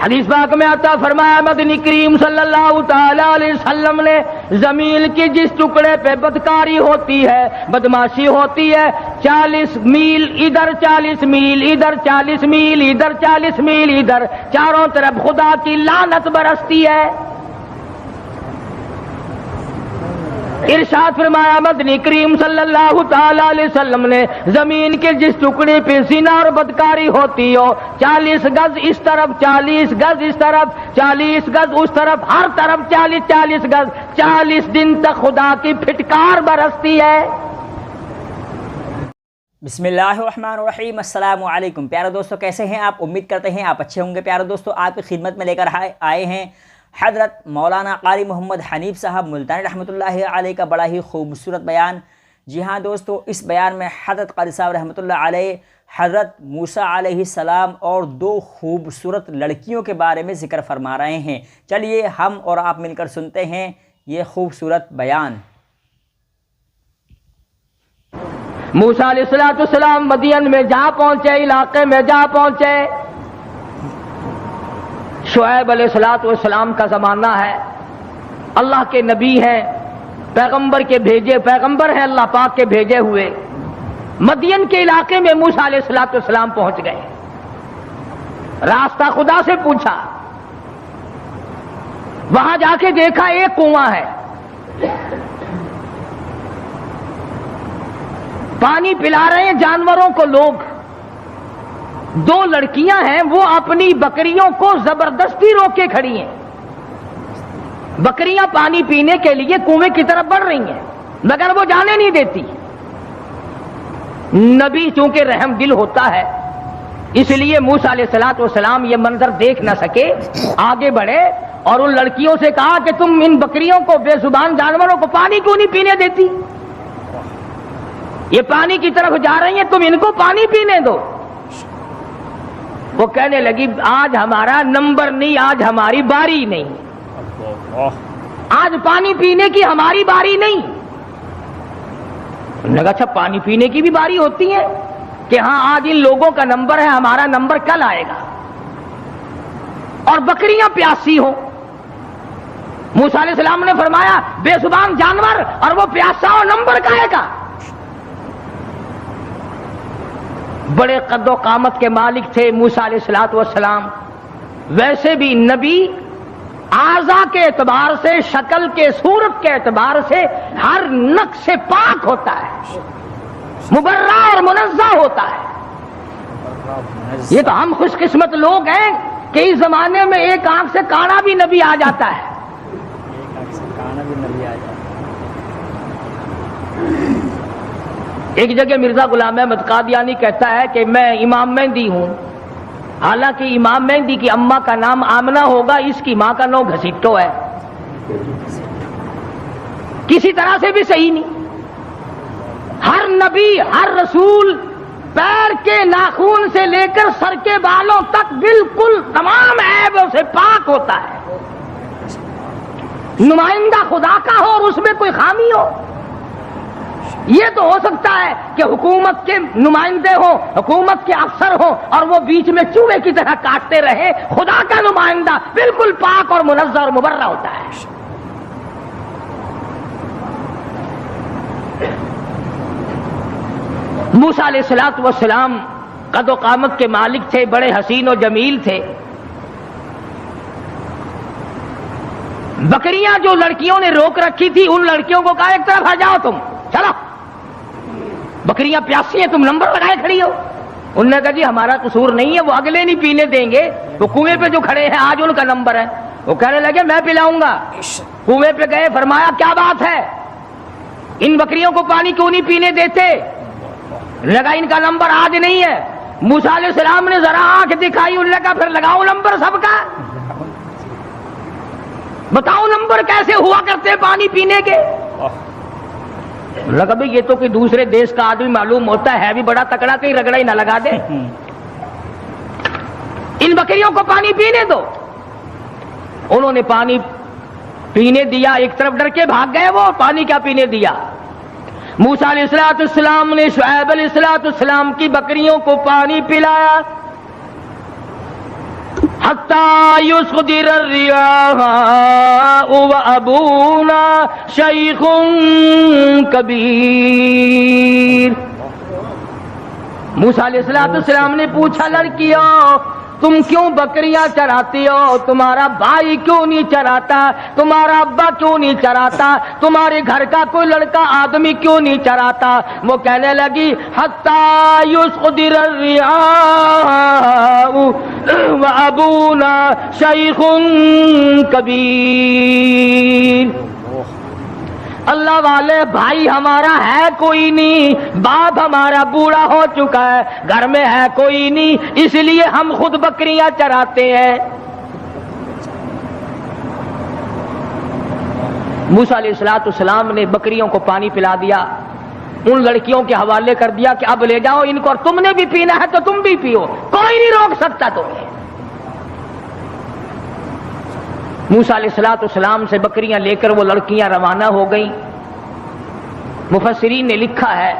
حدیث پاک میں آتا فرمایا مدنی کریم صلی اللہ تعالی علیہ وسلم نے زمین کے جس ٹکڑے پہ بدکاری ہوتی ہے، بدماشی ہوتی ہے، 40 میل ادھر 40 میل ادھر 40 میل ادھر 40 میل ادھر، چاروں طرف خدا کی لعنت برستی ہے۔ ارشاد فرمایا مدنی کریم صلی اللہ تعالی علیہ وسلم نے زمین کے جس ٹکڑے پہ زنا اور بدکاری ہوتی ہو، 40 گز اس طرف 40 گز اس طرف 40 گز اس طرف، ہر طرف 40 گز، 40 دن تک خدا کی پھٹکار برستی ہے۔ بسم اللہ الرحمن الرحیم۔ السلام علیکم پیارے دوستو، کیسے ہیں آپ؟ امید کرتے ہیں آپ اچھے ہوں گے۔ پیارے دوستو، آپ کی خدمت میں لے کر آئے ہیں حضرت مولانا قاری محمد حنیف صاحب ملتانی رحمۃ اللہ علیہ کا بڑا ہی خوبصورت بیان۔ جی ہاں دوستو، اس بیان میں حضرت قاری صاحب رحمۃ اللہ علیہ حضرت موسیٰ علیہ السلام اور 2 خوبصورت لڑکیوں کے بارے میں ذکر فرما رہے ہیں۔ چلیے ہم اور آپ مل کر سنتے ہیں یہ خوبصورت بیان۔ موسیٰ علیہ السلام مدین میں جا پہنچے، علاقے میں جا پہنچے۔ شعیب علیہ السلام کا زمانہ ہے، اللہ کے نبی ہیں، پیغمبر کے بھیجے، پیغمبر ہیں اللہ پاک کے بھیجے ہوئے۔ مدین کے علاقے میں موسیٰ علیہ السلام پہنچ گئے، راستہ خدا سے پوچھا، وہاں جا کے دیکھا ایک کنواں ہے، پانی پلا رہے ہیں جانوروں کو لوگ، 2 لڑکیاں ہیں وہ اپنی بکریوں کو زبردستی روک کے کھڑی ہیں۔ بکریاں پانی پینے کے لیے کنویں کی طرف بڑھ رہی ہیں مگر وہ جانے نہیں دیتی۔ نبی چونکہ رحم دل ہوتا ہے اس لیے موسیٰ علیہ السلام یہ منظر دیکھ نہ سکے، آگے بڑھے اور ان لڑکیوں سے کہا کہ تم ان بکریوں کو، بے زبان جانوروں کو پانی کیوں نہیں پینے دیتی؟ یہ پانی کی طرف جا رہی ہیں، تم ان کو پانی پینے دو۔ وہ کہنے لگی آج ہمارا نمبر نہیں، آج ہماری باری نہیں، آج پانی پینے کی ہماری باری نہیں۔ انہوں نے کہا اچھا پانی پینے کی بھی باری ہوتی ہے کہ ہاں آج ان لوگوں کا نمبر ہے، ہمارا نمبر کل آئے گا۔ اور بکریاں پیاسی ہوں، موسیٰ علیہ السلام نے فرمایا بے زبان جانور اور وہ پیاسا ہو، نمبر کا ہے کا؟ بڑے قد و قامت کے مالک تھے موسیٰ علیہ السلام، ویسے بھی نبی اعضاء کے اعتبار سے، شکل کے، صورت کے اعتبار سے ہر نقص سے پاک ہوتا ہے، مبرہ اور منزہ ہوتا ہے۔ یہ تو ہم خوش قسمت لوگ ہیں کہ اس زمانے میں ایک آنکھ سے کانا بھی نبی آ جاتا ہے۔ ایک جگہ مرزا غلام احمد قادیانی کہتا ہے کہ میں امام مہدی ہوں، حالانکہ امام مہدی کی اماں کا نام آمنہ ہوگا، اس کی ماں کا نام گھسیٹو ہے، کسی طرح سے بھی صحیح نہیں۔ ہر نبی، ہر رسول پیر کے ناخون سے لے کر سر کے بالوں تک بالکل تمام عیبوں سے پاک ہوتا ہے، نمائندہ خدا کا ہو اور اس میں کوئی خامی ہو۔ یہ تو ہو سکتا ہے کہ حکومت کے نمائندے ہوں، حکومت کے افسر ہوں اور وہ بیچ میں چوہے کی طرح کاٹتے رہے، خدا کا نمائندہ بالکل پاک اور منزہ اور مبرہ ہوتا ہے۔ موسیٰ علیہ السلام قد و قامت کے مالک تھے، بڑے حسین و جمیل تھے۔ بکریاں جو لڑکیوں نے روک رکھی تھی ان لڑکیوں کو کہا ایک طرف آ جاؤ، تم چلو، بکریاں پیاسی ہیں، تم نمبر لگائے کھڑی ہو۔ انہوں نے کہا جی ہمارا قصور نہیں ہے، وہ اگلے نہیں پینے دیں گے، وہ کنویں پہ جو کھڑے ہیں آج ان کا نمبر ہے۔ وہ کہنے لگے میں پلاؤں گا۔ کنویں پہ گئے، فرمایا کیا بات ہے، ان بکریوں کو پانی کیوں نہیں پینے دیتے؟ لگا ان کا نمبر آج نہیں ہے۔ موسیٰ علیہ السلام نے ذرا آنکھ دکھائی، انہوں نے کہا پھر لگاؤ نمبر سب کا، بتاؤ نمبر کیسے ہوا کرتے پانی پینے کے؟ لگا بھئی یہ تو کوئی دوسرے دیش کا آدمی معلوم ہوتا ہے بھی بڑا تکڑا، کہیں رگڑا ہی نہ لگا دے۔ ان بکریوں کو پانی پینے دو۔ انہوں نے پانی پینے دیا، ایک طرف ڈر کے بھاگ گئے، وہ پانی کیا پینے دیا۔ موسیٰ علیہ السلام نے شعیب علیہ السلام کی بکریوں کو پانی پلایا۔ حتی یصدر الریاء وابونا شیخ کبیر. موسیٰ علیہ السلام نے پوچھا لڑکیوں تم کیوں بکریاں چراتی ہو؟ تمہارا بھائی کیوں نہیں چراتا؟ تمہارا ابا کیوں نہیں چراتا؟ تمہارے گھر کا کوئی لڑکا آدمی کیوں نہیں چراتا؟ وہ کہنے لگی حتی یصدر الریاء وابونا شیخ کبیر. اللہ والے بھائی ہمارا ہے کوئی نہیں، باپ ہمارا بوڑھا ہو چکا ہے، گھر میں ہے کوئی نہیں، اس لیے ہم خود بکریاں چراتے ہیں. موسیٰ علیہ السلام نے بکریوں کو پانی پلا دیا، ان لڑکیوں کے حوالے کر دیا کہ اب لے جاؤ ان کو، اور تم نے بھی پینا ہے تو تم بھی پیو، کوئی نہیں روک سکتا تمہیں. موسیٰ علیہ السلام سے بکریاں لے کر وہ لڑکیاں روانہ ہو گئیں. مفسرین نے لکھا ہے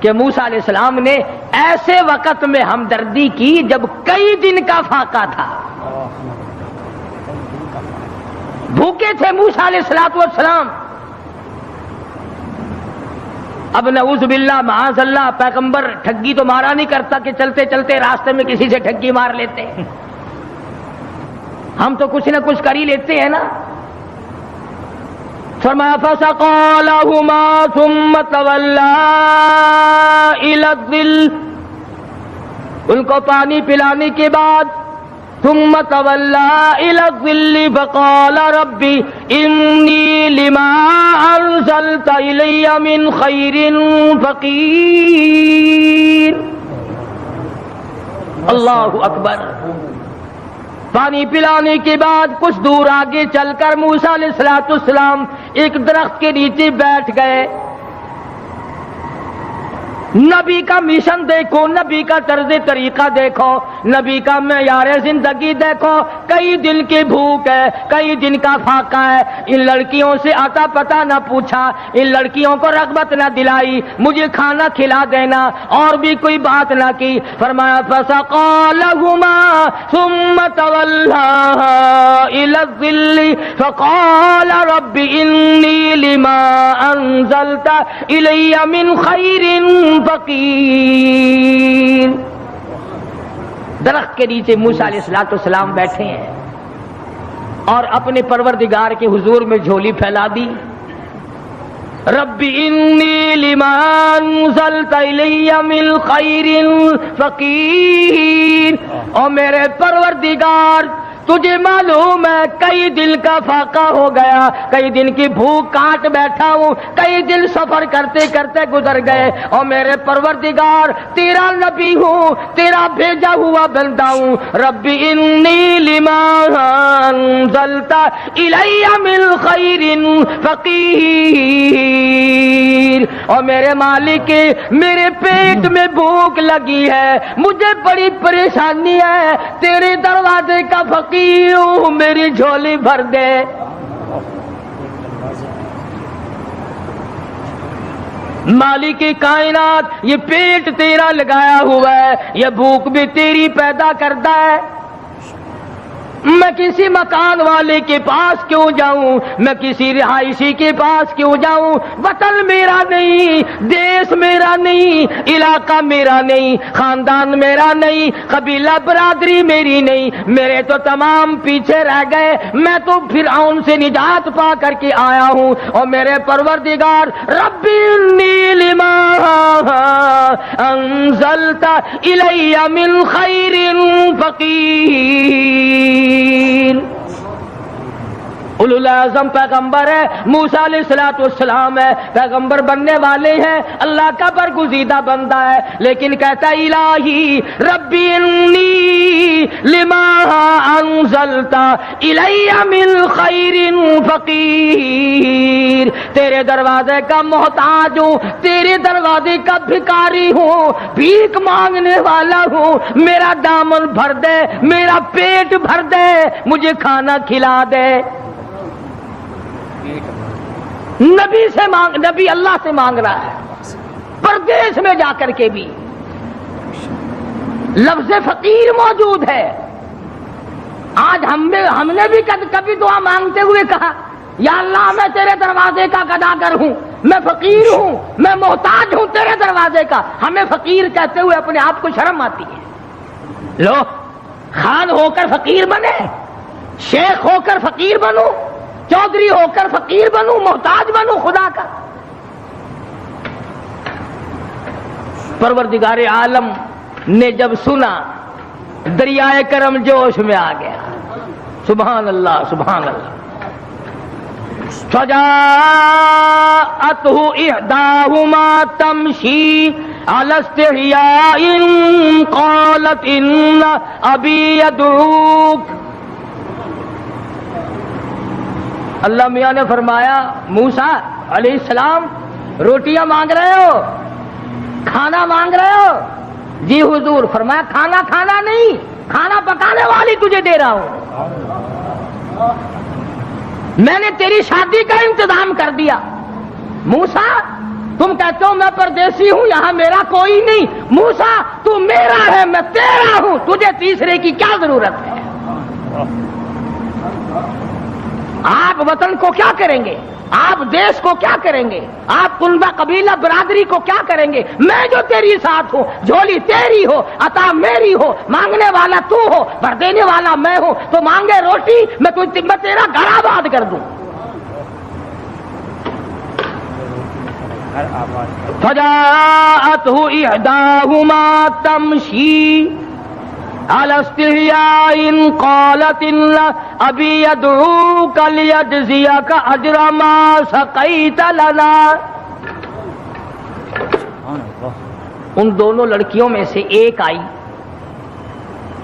کہ موسیٰ علیہ السلام نے ایسے وقت میں ہمدردی کی جب کئی دن کا فاقہ تھا، بھوکے تھے موسیٰ علیہ السلام. اب نعوذ باللہ معاذ اللہ پیغمبر ٹھگی تو مارا نہیں کرتا کہ چلتے چلتے راستے میں کسی سے ٹھگی مار لیتے، ہم تو کچھ نہ کچھ کر ہی لیتے ہیں نا. فرمایا فسقى لهما ثم تولى الى الظل، ان کو پانی پلانے کے بعد ثم تولى الى الظل فقال ربي اني لما انزلت الي من خير فقير. اللہ اکبر. پانی پلانے کے بعد کچھ دور آگے چل کر موسیٰ علیہ السلام ایک درخت کے نیچے بیٹھ گئے. نبی کا مشن دیکھو، نبی کا طرز طریقہ دیکھو، نبی کا معیار زندگی دیکھو. کئی دن کی بھوک ہے، کئی دن کا فاقہ ہے. ان لڑکیوں سے آتا پتہ نہ پوچھا، ان لڑکیوں کو رغبت نہ دلائی مجھے کھانا کھلا دینا، اور بھی کوئی بات نہ کی. فرمایا فسقى لهما ثم تولى الى الظل فقال رب اني لما انزلت الي من خير فقیر. درخت کے نیچے موسیٰ علیہ السلام بیٹھے ہیں اور اپنے پروردگار کے حضور میں جھولی پھیلا دی. رب انی لما انزلت الی من خیر فقیر. اور میرے پروردگار تجھے معلوم ہے کئی دن کا فاقہ ہو گیا، کئی دن کی بھوک کاٹ بیٹھا ہوں، کئی دن سفر کرتے کرتے گزر گئے، اور میرے پروردگار تیرا نبی ہوں، تیرا بھیجا ہوا بندہ ہوں. رب انی لما انزلت الی من خیر فقیر. اور میرے مالک میرے پیٹ میں بھوک لگی ہے، مجھے بڑی پریشانی ہے، تیرے دروازے کا فقیر ہوں، میری جھولی بھر دے. مالک کائنات یہ پیٹ تیرا لگایا ہوا ہے، یہ بھوک بھی تیری پیدا کرتا ہے. میں کسی مکان والے کے پاس کیوں جاؤں، میں کسی رہائشی کے پاس کیوں جاؤں؟ وطن میرا نہیں، دیش میرا نہیں، علاقہ میرا نہیں، خاندان میرا نہیں، قبیلہ برادری میری نہیں، میرے تو تمام پیچھے رہ گئے. میں تو فرعون سے نجات پا کر کے آیا ہوں، اور میرے پروردگار رب انی لما انزلت الی من خیر فقیر. اولوالعزم پیغمبر ہے، موسیٰ علیہ السلام ہے، پیغمبر بننے والے ہیں، اللہ کا برگزیدہ بندہ ہے، لیکن کہتا الہی ربی انی لما انزلت الی من خیر فقیر. تیرے دروازے کا محتاج ہوں، تیرے دروازے کا بھکاری ہوں، بھیک مانگنے والا ہوں. میرا دامن بھر دے، میرا پیٹ بھر دے، مجھے کھانا کھلا دے. نبی سے مانگ، نبی اللہ سے مانگ رہا ہے، پردیس میں جا کر کے بھی لفظ فقیر موجود ہے. آج ہم نے بھی کبھی دعا مانگتے ہوئے کہا یا اللہ میں تیرے دروازے کا گداگر ہوں، میں فقیر ہوں، میں محتاج ہوں تیرے دروازے کا. ہمیں فقیر کہتے ہوئے اپنے آپ کو شرم آتی ہے. لو خان ہو کر فقیر بنے، شیخ ہو کر فقیر بنو، چودھری ہو کر فقیر بنو، محتاج بنو خدا کا. پروردگار عالم نے جب سنا دریائے کرم جوش میں آ گیا. سبحان اللہ سبحان اللہ. فجاءته إحداهما تمشي على استحياء قالت إن أبي يدعوك. اللہ میاں نے فرمایا موسیٰ علیہ السلام روٹیاں مانگ رہے ہو، کھانا مانگ رہے ہو؟ جی حضور. فرمایا کھانا نہیں، کھانا پکانے والی تجھے دے رہا ہوں، میں نے تیری شادی کا انتظام کر دیا. موسیٰ تم کہتے ہو میں پردیسی ہوں، یہاں میرا کوئی نہیں. موسیٰ تو میرا ہے، میں تیرا ہوں، تجھے تیسرے کی کیا ضرورت ہے؟ آپ وطن کو کیا کریں گے؟ آپ دیش کو کیا کریں گے؟ آپ کنبہ قبیلہ برادری کو کیا کریں گے؟ میں جو تیری ساتھ ہوں، جھولی تیری ہو، عطا میری ہو، مانگنے والا تو ہو، بھر دینے والا میں ہوں. تو مانگے روٹی، میں تیرا گھر آباد کر دوں. فجاءته إحداهما تمشي على استحياء قالت إن أبي يدعوك ليجزيك أجر ما سقيت لنا. ان دونوں لڑکیوں میں سے ایک آئی.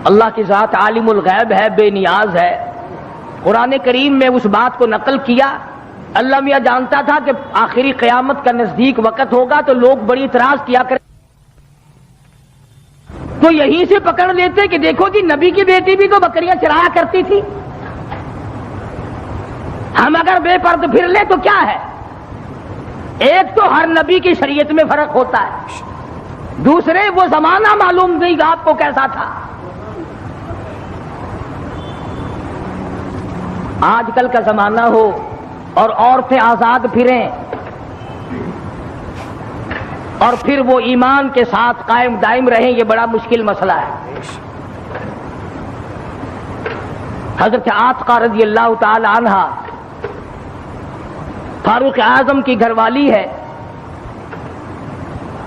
اللہ کی ذات عالم الغیب ہے، بے نیاز ہے. قرآن کریم میں اس بات کو نقل کیا. اللہ میاں جانتا تھا کہ آخری قیامت کا نزدیک وقت ہوگا تو لوگ بڑی اعتراض کیا کریں، تو یہیں سے پکڑ لیتے کہ دیکھو جی نبی کی بیٹی بھی تو بکریاں چرایا کرتی تھی، ہم اگر بے پرد پھر لیں تو کیا ہے؟ ایک تو ہر نبی کی شریعت میں فرق ہوتا ہے، دوسرے وہ زمانہ معلوم نہیں کہ آپ کو کیسا تھا. آج کل کا زمانہ ہو اور عورتیں آزاد پھریں اور پھر وہ ایمان کے ساتھ قائم دائم رہیں، یہ بڑا مشکل مسئلہ ہے. حضرت عاتقہ رضی اللہ تعالی عنہ فاروق اعظم کی گھر والی ہے.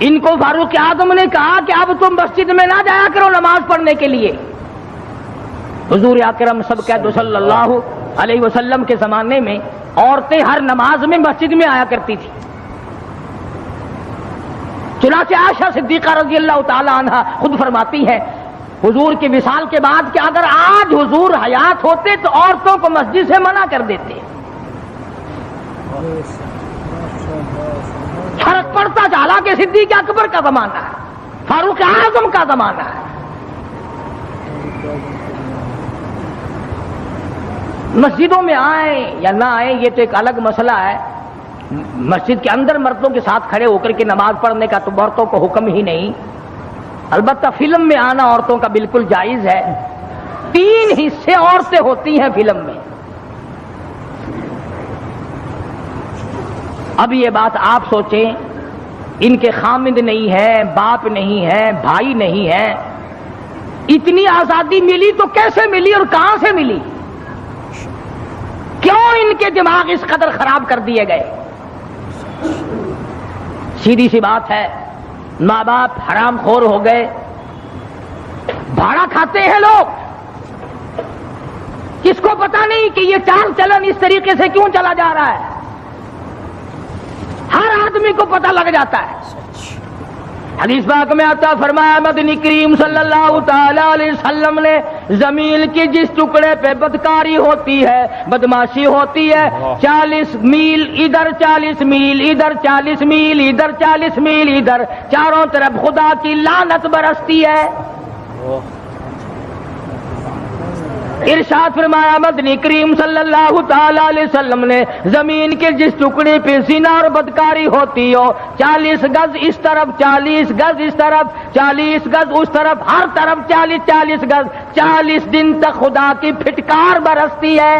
ان کو فاروق اعظم نے کہا کہ اب تم مسجد میں نہ جایا کرو نماز پڑھنے کے لیے. حضور اکرم سب کہہ دو صلی اللہ علیہ وسلم کے زمانے میں عورتیں ہر نماز میں مسجد میں آیا کرتی تھی. چنانچہ عائشہ صدیقہ رضی اللہ تعالی عنہ خود فرماتی ہیں حضور کی وصال کے بعد کہ اگر آج حضور حیات ہوتے تو عورتوں کو مسجد سے منع کر دیتے. فرق پڑتا چلا کہ صدیق اکبر کا زمانہ ہے، فاروق اعظم کا زمانہ ہے. مسجدوں میں آئیں یا نہ آئیں یہ تو ایک الگ مسئلہ ہے. مسجد کے اندر مردوں کے ساتھ کھڑے ہو کر کے نماز پڑھنے کا تو عورتوں کو حکم ہی نہیں. البتہ فلم میں آنا عورتوں کا بالکل جائز ہے. 3 حصے عورتیں ہوتی ہیں فلم میں. اب یہ بات آپ سوچیں، ان کے خامند نہیں ہے، باپ نہیں ہے، بھائی نہیں ہے، اتنی آزادی ملی تو کیسے ملی اور کہاں سے ملی؟ کیوں ان کے دماغ اس قدر خراب کر دیے گئے؟ سیدھی سی بات ہے، ماں باپ حرام خور ہو گئے، بھاڑا کھاتے ہیں لوگ. کس کو پتا نہیں کہ یہ چال چلن اس طریقے سے کیوں چلا جا رہا ہے؟ ہر آدمی کو پتہ لگ جاتا ہے. حدیث پاک میں آتا فرمایا مدنی کریم صلی اللہ تعالی علیہ وسلم نے زمین کی جس ٹکڑے پہ بدکاری ہوتی ہے، بدماشی ہوتی ہے، 40 میل ادھر، 40 میل ادھر، 40 میل ادھر، 40 میل ادھر، چاروں طرف خدا کی لعنت برستی ہے. ارشاد فرمایا مدنی کریم صلی اللہ تعالی علیہ وسلم نے زمین کے جس ٹکڑے پہ زنا اور بدکاری ہوتی ہو 40 گز اس طرف 40 گز اس طرف 40 گز اس طرف ہر طرف 40 گز 40 دن تک خدا کی پھٹکار برستی ہے.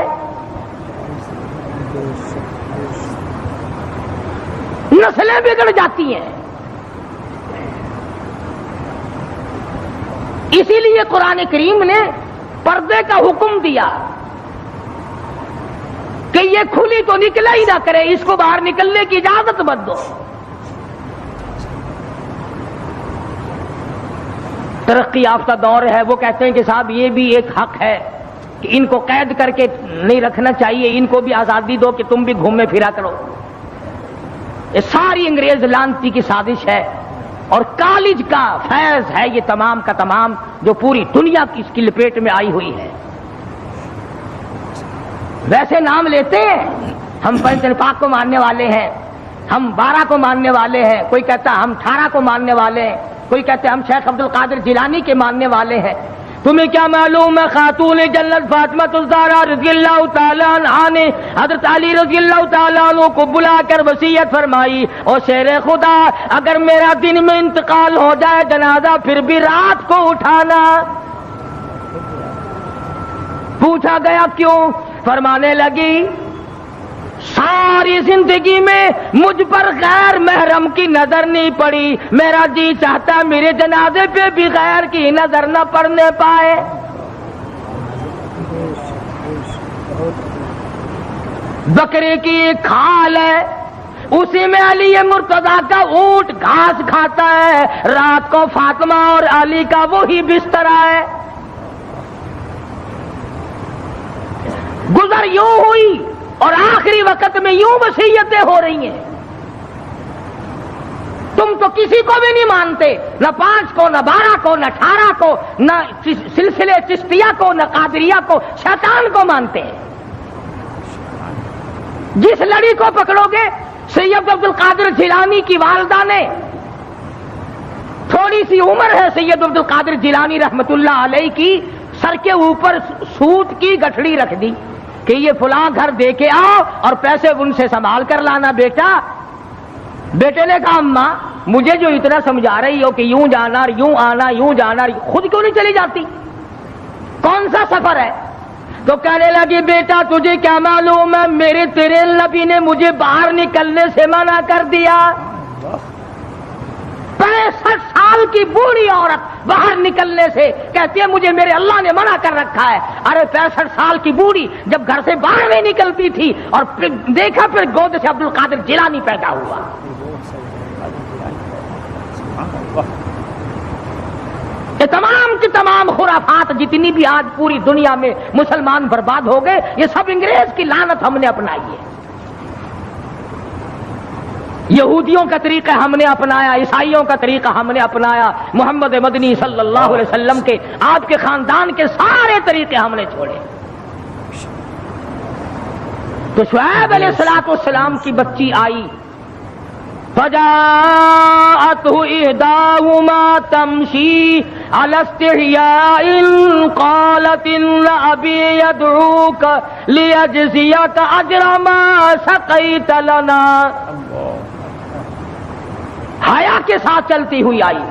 نسلیں بگڑ جاتی ہیں. اسی لیے قرآن کریم نے پردے کا حکم دیا کہ یہ کھلی تو نکلا ہی نہ کرے, اس کو باہر نکلنے کی اجازت مت دو. ترقی یافتہ دور ہے, وہ کہتے ہیں کہ صاحب یہ بھی ایک حق ہے کہ ان کو قید کر کے نہیں رکھنا چاہیے, ان کو بھی آزادی دو کہ تم بھی گھومے پھرا کرو. یہ ساری انگریز لانتی کی سازش ہے اور کالج کا فیض ہے یہ تمام کا تمام, جو پوری دنیا کی اس کی لپیٹ میں آئی ہوئی ہے. ویسے نام لیتے ہیں, ہم پنجتن پاک کو ماننے والے ہیں, ہم 12 کو ماننے والے ہیں, کوئی کہتا ہے ہم 18 کو ماننے والے ہیں, کوئی کہتے ہیں ہم شیخ عبد القادر جیلانی کے ماننے والے ہیں. تمہیں کیا معلوم ہے خاتون جنت فاطمہ الزہرا رضی اللہ تعالیٰ عنہا نے حضرت علی رضی اللہ تعالیٰ عنہ کو بلا کر وصیت فرمائی, اور شیر خدا اگر میرا دن میں انتقال ہو جائے جنازہ پھر بھی رات کو اٹھانا. پوچھا گیا کیوں؟ فرمانے لگی ساری زندگی میں مجھ پر غیر محرم کی نظر نہیں پڑی, میرا جی چاہتا میرے جنازے پہ بھی غیر کی نظر نہ پڑنے پائے. بکرے کی ایک کھال ہے, اسی میں علی مرتضیٰ کا اونٹ گھاس کھاتا ہے, رات کو فاطمہ اور علی کا وہی بستر ہے. گزر یوں ہوئی اور آخری وقت میں یوں وصیتیں ہو رہی ہیں. تم تو کسی کو بھی نہیں مانتے, نہ 5 کو, نہ 12 کو, نہ 18 کو, نہ سلسلے چشتیہ کو, نہ قادریہ کو, شیطان کو مانتے ہیں. جس لڑی کو پکڑو گے, سید عبد القادر جیلانی کی والدہ نے, تھوڑی سی عمر ہے سید عبد القادر جیلانی رحمت اللہ علیہ کی, سر کے اوپر سوت کی گٹھڑی رکھ دی کہ یہ فلاں گھر دے کے آؤ اور پیسے ان سے سنبھال کر لانا بیٹا. بیٹے نے کہا اماں مجھے جو اتنا سمجھا رہی ہو کہ یوں جانا یوں آنا یوں جانا, خود کیوں نہیں چلی جاتی؟ کون سا سفر ہے؟ تو کہنے لگی بیٹا تجھے کیا معلوم ہے, میرے تیرے نبی نے مجھے باہر نکلنے سے منع کر دیا. 65 سال کی بوڑھی عورت باہر نکلنے سے کہتی ہے مجھے میرے اللہ نے منع کر رکھا ہے. ارے 65 سال کی بوڑھی جب گھر سے باہر نہیں نکلتی تھی اور پھر دیکھا پھر گود سے عبد القادر جیلانی پیدا ہوا. یہ تمام کی تمام خرافات جتنی بھی آج پوری دنیا میں مسلمان برباد ہو گئے, یہ سب انگریز کی لعنت ہم نے اپنائی ہے. یہودیوں کا طریقہ ہم نے اپنایا, عیسائیوں کا طریقہ ہم نے اپنایا, محمد مدنی صلی اللہ علیہ وسلم کے آپ کے خاندان کے سارے طریقے ہم نے چھوڑے. تو شعیب علیہ السلام کی بچی آئی, فجاءته إحداهما تمشي على استحياء قالت إن أبي يدعوك ليجزيك أجر ما سقيت لنا. حیا کے ساتھ چلتی ہوئی آئی,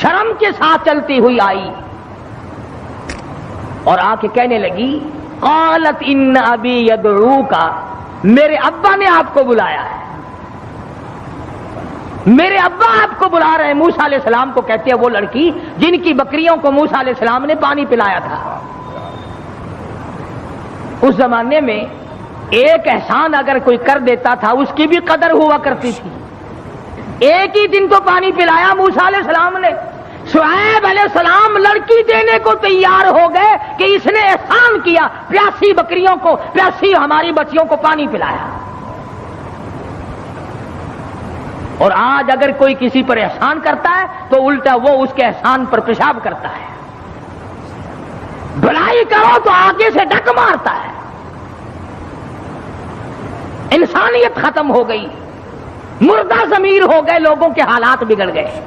شرم کے ساتھ چلتی ہوئی آئی اور آ کے کہنے لگی قالت ان ابی یدعوک, میرے ابا نے آپ کو بلایا ہے, میرے ابا آپ کو بلا رہے ہیں. موسیٰ علیہ السلام کو کہتے ہیں وہ لڑکی جن کی بکریوں کو موسیٰ علیہ السلام نے پانی پلایا تھا. اس زمانے میں ایک احسان اگر کوئی کر دیتا تھا اس کی بھی قدر ہوا کرتی تھی. ایک ہی دن تو پانی پلایا موسیٰ علیہ السلام نے. شعیب علیہ السلام لڑکی دینے کو تیار ہو گئے کہ اس نے احسان کیا, پیاسی بکریوں کو, پیاسی ہماری بچیوں کو پانی پلایا. اور آج اگر کوئی کسی پر احسان کرتا ہے تو الٹا وہ اس کے احسان پر پیشاب کرتا ہے. بھلائی کرو تو آگے سے ڈک مارتا ہے. انسانیت ختم ہو گئی, مردہ ضمیر ہو گئے, لوگوں کے حالات بگڑ گئے,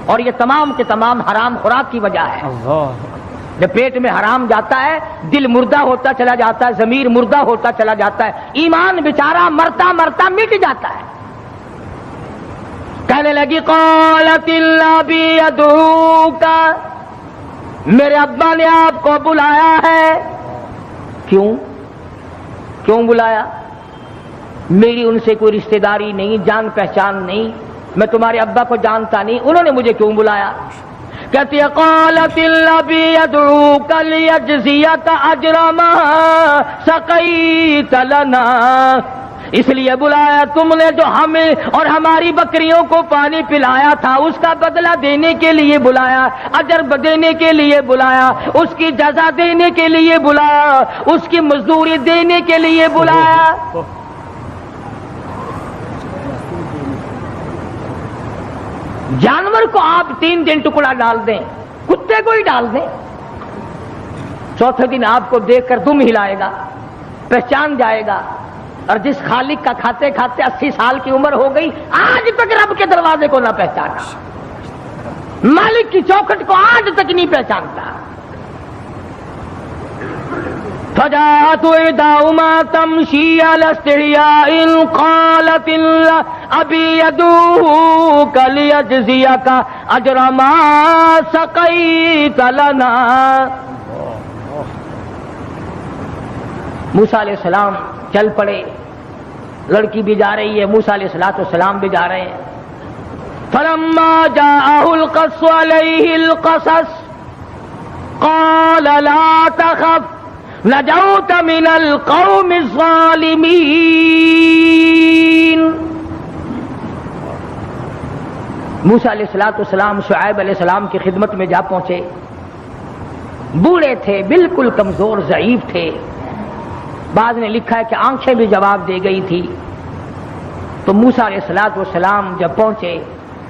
اور یہ تمام کے تمام حرام خوراک کی وجہ ہے. جب پیٹ میں حرام جاتا ہے دل مردہ ہوتا چلا جاتا ہے، ضمیر مردہ ہوتا چلا جاتا ہے، ایمان بیچارہ مرتا مرتا مٹ جاتا ہے۔ کہنے لگی قالت الابی یدعوک، میرے ابا نے آپ کو بلایا ہے۔ کیوں بلایا؟ میری ان سے کوئی رشتہ داری نہیں، جان پہچان نہیں، میں تمہارے ابا کو جانتا نہیں، انہوں نے مجھے کیوں بلایا؟ کہتی ہے قالت الابی یدعوک لیجزیک اجر ما سقیت لنا، اس لیے بلایا تم نے جو ہمیں اور ہماری بکریوں کو پانی پلایا تھا اس کا بدلہ دینے کے لیے بلایا، اجر دینے کے لیے بلایا، اس کی جزا دینے کے لیے بلایا، اس کی مزدوری دینے کے لیے بلایا۔ جانور کو آپ 3 دن ٹکڑا ڈال دیں، کتے کو ہی ڈال دیں، چوتھے دن آپ کو دیکھ کر دم ہلائے گا، پہچان جائے گا۔ اور جس خالق کا کھاتے کھاتے 80 سال کی عمر ہو گئی، آج تک رب کے دروازے کو نہ پہچانا، مالک کی چوکھٹ کو آج تک نہیں پہچانتا۔ فجاءت احداهما تمشي على استحياء قالت ابي يدعوك ليجزيك اجر ما سقيت لنا۔ موسیٰ علیہ السلام چل پڑے، لڑکی بھی جا رہی ہے، موسیٰ علیہ السلام بھی جا رہے ہیں۔ فلما جاءه القص عليه القصص قال لا تخف نجوت من القوم الظالمین۔ موسیٰ علیہ السلام شعیب علیہ السلام کی خدمت میں جا پہنچے، بوڑھے تھے، بالکل کمزور ضعیف تھے، بعض نے لکھا ہے کہ آنکھیں بھی جواب دے گئی تھی۔ تو موسیٰ علیہ السلام جب پہنچے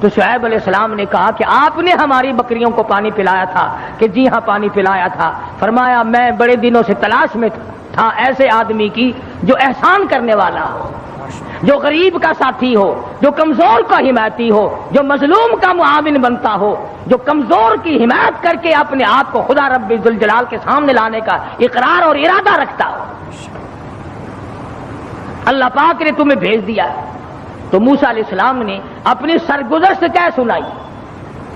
تو شعیب علیہ السلام نے کہا کہ آپ نے ہماری بکریوں کو پانی پلایا تھا؟ کہ جی ہاں پانی پلایا تھا۔ فرمایا میں بڑے دنوں سے تلاش میں تھا ایسے آدمی کی جو احسان کرنے والا ہو، جو غریب کا ساتھی ہو، جو کمزور کا حمایتی ہو، جو مظلوم کا معاون بنتا ہو، جو کمزور کی حمایت کر کے اپنے آپ کو خدا رب ذوالجلال کے سامنے لانے کا اقرار اور ارادہ رکھتا ہو۔ اللہ پاک نے تمہیں بھیج دیا۔ تو موسیٰ علیہ السلام نے اپنی سرگزشت کیا سنائی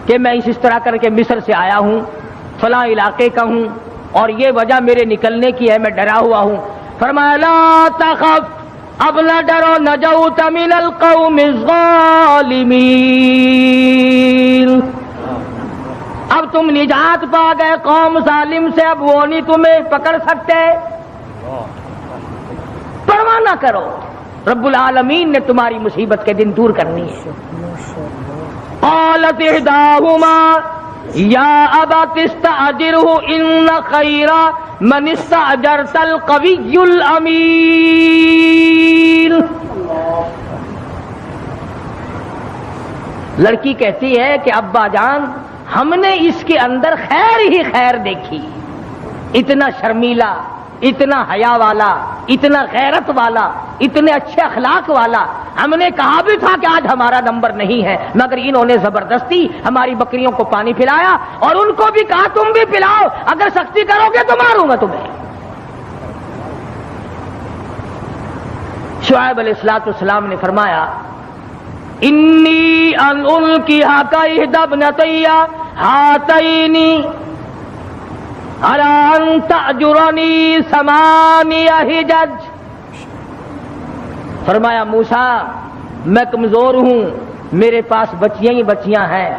کہ میں اس طرح کر کے مصر سے آیا ہوں، فلاں علاقے کا ہوں، اور یہ وجہ میرے نکلنے کی ہے، میں ڈرا ہوا ہوں۔ فرمایا لا تخف، اب نہ ڈرو، نجوت من القوم الظالمین، اب تم نجات پا گئے قوم ظالم سے، اب وہ نہیں تمہیں پکڑ سکتے، پرواہ نہ کرو، رب العالمین نے تمہاری مصیبت کے دن دور کرنی ہے۔ قالت احداهما یا ابت استاجرہ ان خیر من استاجرت القوی الامین۔ لڑکی کہتی ہے کہ ابا جان ہم نے اس کے اندر خیر ہی خیر دیکھی، اتنا شرمیلا، اتنا حیا والا، اتنا غیرت والا، اتنے اچھے اخلاق والا، ہم نے کہا بھی تھا کہ آج ہمارا نمبر نہیں ہے، مگر انہوں نے زبردستی ہماری بکریوں کو پانی پلایا، اور ان کو بھی کہا تم بھی پلاؤ، اگر سختی کرو گے تو ماروں گا تمہیں۔ شعیب علیہ السلام نے فرمایا انی ان القیھا کاحدی ابنتی ہاتین علی ان تأجرنی 8 حجج۔ فرمایا موسیٰ میں کمزور ہوں، میرے پاس بچیاں ہی بچیاں ہیں،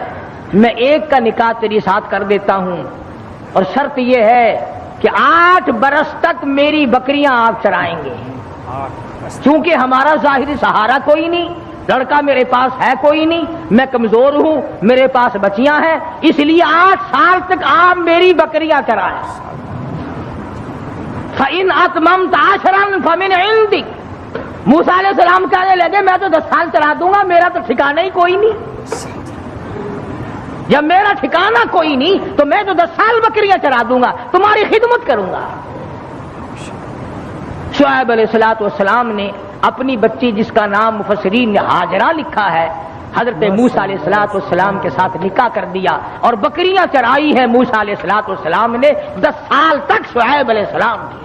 میں ایک کا نکاح تیری ساتھ کر دیتا ہوں، اور شرط یہ ہے کہ 8 برس تک میری بکریاں آپ چرائیں گے، چونکہ ہمارا ظاہری سہارا کوئی نہیں، لڑکا میرے پاس ہے کوئی نہیں، میں کمزور ہوں، میرے پاس بچیاں ہیں، اس لیے 8 سال تک آپ میری بکریاں چرائیں۔ فَإِنْ أَتْمَمْتَ 10 فَمِنْ عِنْدِكَ۔ موسیٰ علیہ السلام کہنے لگے میں تو 10 سال چلا دوں گا، میرا تو ٹھکانہ ہی کوئی نہیں، جب میرا ٹھکانہ کوئی نہیں تو میں تو 10 سال بکریاں چرا دوں گا، تمہاری خدمت کروں گا۔ شعیب علیہ السلام نے اپنی بچی جس کا نام مفسرین نے ہاجرہ لکھا ہے، حضرت موسیٰ علیہ السلام کے ساتھ نکاح کر دیا اور بکریاں چرائی ہے موسیٰ علیہ السلام نے 10 سال تک شعیب علیہ السلام کی۔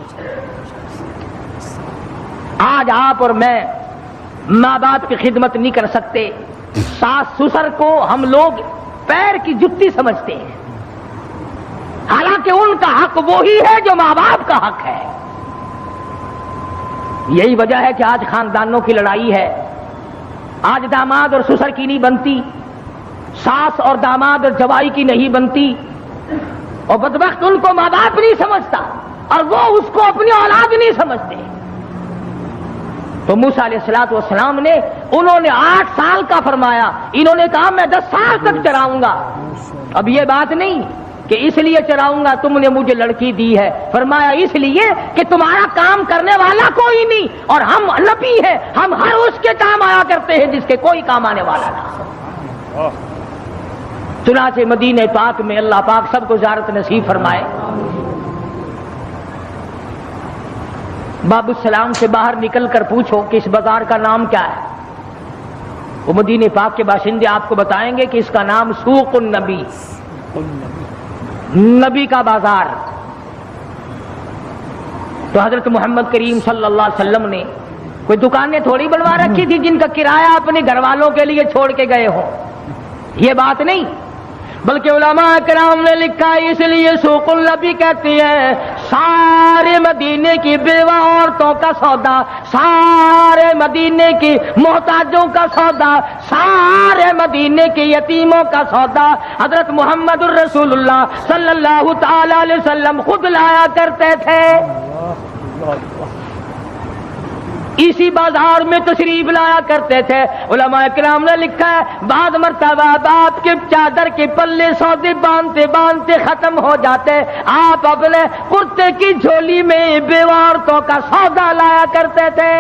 آج آپ اور میں ماں باپ کی خدمت نہیں کر سکتے، ساس سسر کو ہم لوگ پیر کی جتی سمجھتے ہیں، حالانکہ ان کا حق وہی ہے جو ماں باپ کا حق ہے۔ یہی وجہ ہے کہ آج خاندانوں کی لڑائی ہے، آج داماد اور سسر کی نہیں بنتی، ساس اور داماد اور جوائی کی نہیں بنتی، اور بدبخت ان کو ماں باپ نہیں سمجھتا اور وہ اس کو اپنی اولاد نہیں سمجھتے۔ تو موسیٰ علیہ السلام نے انہوں نے 8 سال کا فرمایا، انہوں نے کہا میں 10 سال تک چراؤں گا۔ اب یہ بات نہیں کہ اس لیے چراؤں گا تم نے مجھے لڑکی دی ہے، فرمایا اس لیے کہ تمہارا کام کرنے والا کوئی نہیں، اور ہم نبی ہیں، ہم ہر اس کے کام آیا کرتے ہیں جس کے کوئی کام آنے والا نہ۔ چنانچہ مدینہ پاک میں اللہ پاک سب کو زیارت نصیب فرمائے۔ باب السلام سے باہر نکل کر پوچھو کہ اس بازار کا نام کیا ہے، وہ مدینہ پاک کے باشندے آپ کو بتائیں گے کہ اس کا نام سوق النبی، نبی کا بازار۔ تو حضرت محمد کریم صلی اللہ علیہ وسلم نے کوئی دکانیں تھوڑی بنوا رکھی تھی جن کا کرایہ اپنے گھر والوں کے لیے چھوڑ کے گئے ہوں، یہ بات نہیں، بلکہ علماء کرام نے لکھا اس لیے سوق النبی کہتے ہیں سارے مدینے کی بیوہ عورتوں کا سودا، سارے مدینے کی محتاجوں کا سودا، سارے مدینے کے یتیموں کا سودا حضرت محمد الرسول اللہ صلی اللہ تعالی علیہ وسلم خود لایا کرتے تھے، اسی بازار میں تشریف لایا کرتے تھے۔ علماء کرام نے لکھا ہے بعض مرتبہ باپ کے چادر کے پلے سودے باندھتے باندھتے ختم ہو جاتے، آپ اپنے کرتے کی جھولی میں بیوہ عورتوں کا سودا لایا کرتے تھے۔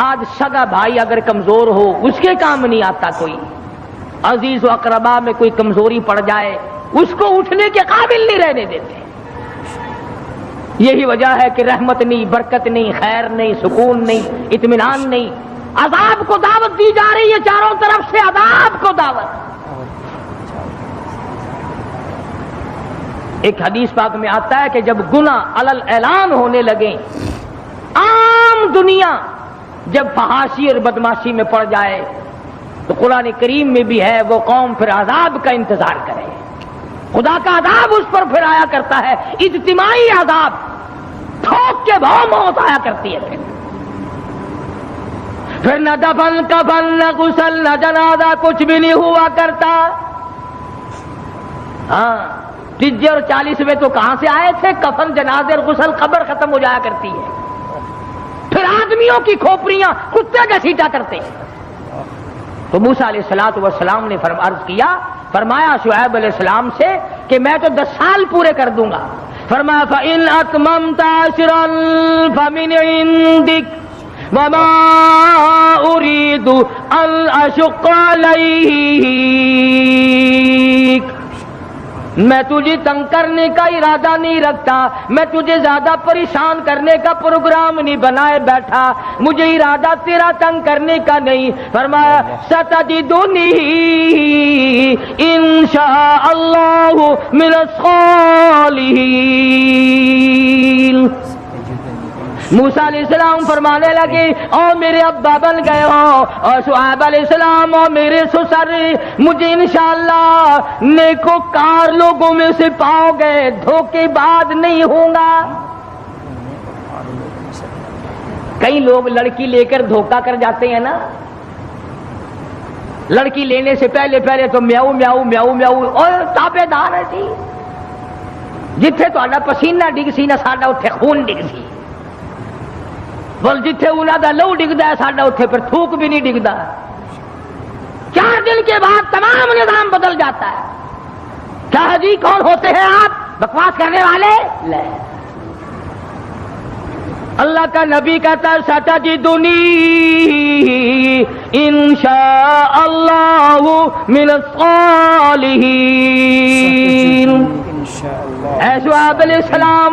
آج سگا بھائی اگر کمزور ہو اس کے کام نہیں آتا، کوئی عزیز و اقربا میں کوئی کمزوری پڑ جائے اس کو اٹھنے کے قابل نہیں رہنے دیتے۔ یہی وجہ ہے کہ رحمت نہیں، برکت نہیں، خیر نہیں، سکون نہیں، اطمینان نہیں، عذاب کو دعوت دی جا رہی ہے، چاروں طرف سے عذاب کو دعوت۔ ایک حدیث پاک میں آتا ہے کہ جب گناہ علل اعلان ہونے لگے، عام دنیا جب فحاشی اور بدماشی میں پڑ جائے تو قرآن کریم میں بھی ہے وہ قوم پھر عذاب کا انتظار کرے، خدا کا عذاب اس پر پھر آیا کرتا ہے، اجتماعی عذاب، تھوک کے بھاؤ موت آیا کرتی ہے۔ پھر نہ دفن کفن نہ غسل نہ جنازہ کچھ بھی نہیں ہوا کرتا۔ ہاں 30 اور 40 میں تو کہاں سے آئے تھے؟ کفن جنازے اور غسل قبر ختم ہو جایا کرتی ہے، پھر آدمیوں کی کھوپڑیاں کتے گھسیٹا کرتے ہیں۔ تو موسیٰ علیہ السلام نے عرض کیا، فرمایا شعیب علیہ السلام سے کہ میں تو 10 سال پورے کر دوں گا، فرمایا فَإِنْ أَتْمَمْتَ عَشْرًا فَمِنْ عِنْدِكَ وَمَا أُرِيدُ أَنْ أَشُقَّ عَلَيْكَ، میں تجھے تنگ کرنے کا ارادہ نہیں رکھتا، میں تجھے زیادہ پریشان کرنے کا پروگرام نہیں بنائے بیٹھا، مجھے ارادہ تیرا تنگ کرنے کا نہیں۔ فرمایا ستجدنی انشاء اللہ من الصالحین۔ موسیٰ علیہ السلام فرمانے لگے او میرے ابا بن گئے ہو، اور شعیب علیہ السلام اور میرے سسر مجھے انشاءاللہ نیکوکار لوگوں میں سے پاؤ گے، دھوکے باز نہیں ہوں گا۔ کئی لوگ لڑکی لے کر دھوکہ کر جاتے ہیں نا، لڑکی لینے سے پہلے تو میاؤ میاؤ میاؤ میاؤ اور تابے دار ہے سی، جتھے تہاڈا پسینہ ڈگ سی نا ساڈا اتھے خون ڈگ سی، بول جتھے انہاں دا لہو ڈگدا ہے ساڈا اتھے پھر تھوک بھی نہیں ڈگدا۔ 4 دن کے بعد تمام نظام بدل جاتا ہے۔ کیا جی کون ہوتے ہیں آپ بکواس کرنے والے؟ لے اللہ کا نبی کہتا ہے ستجدنی انشاء اللہ من الصالحین۔ اے شعیب علیہ السلام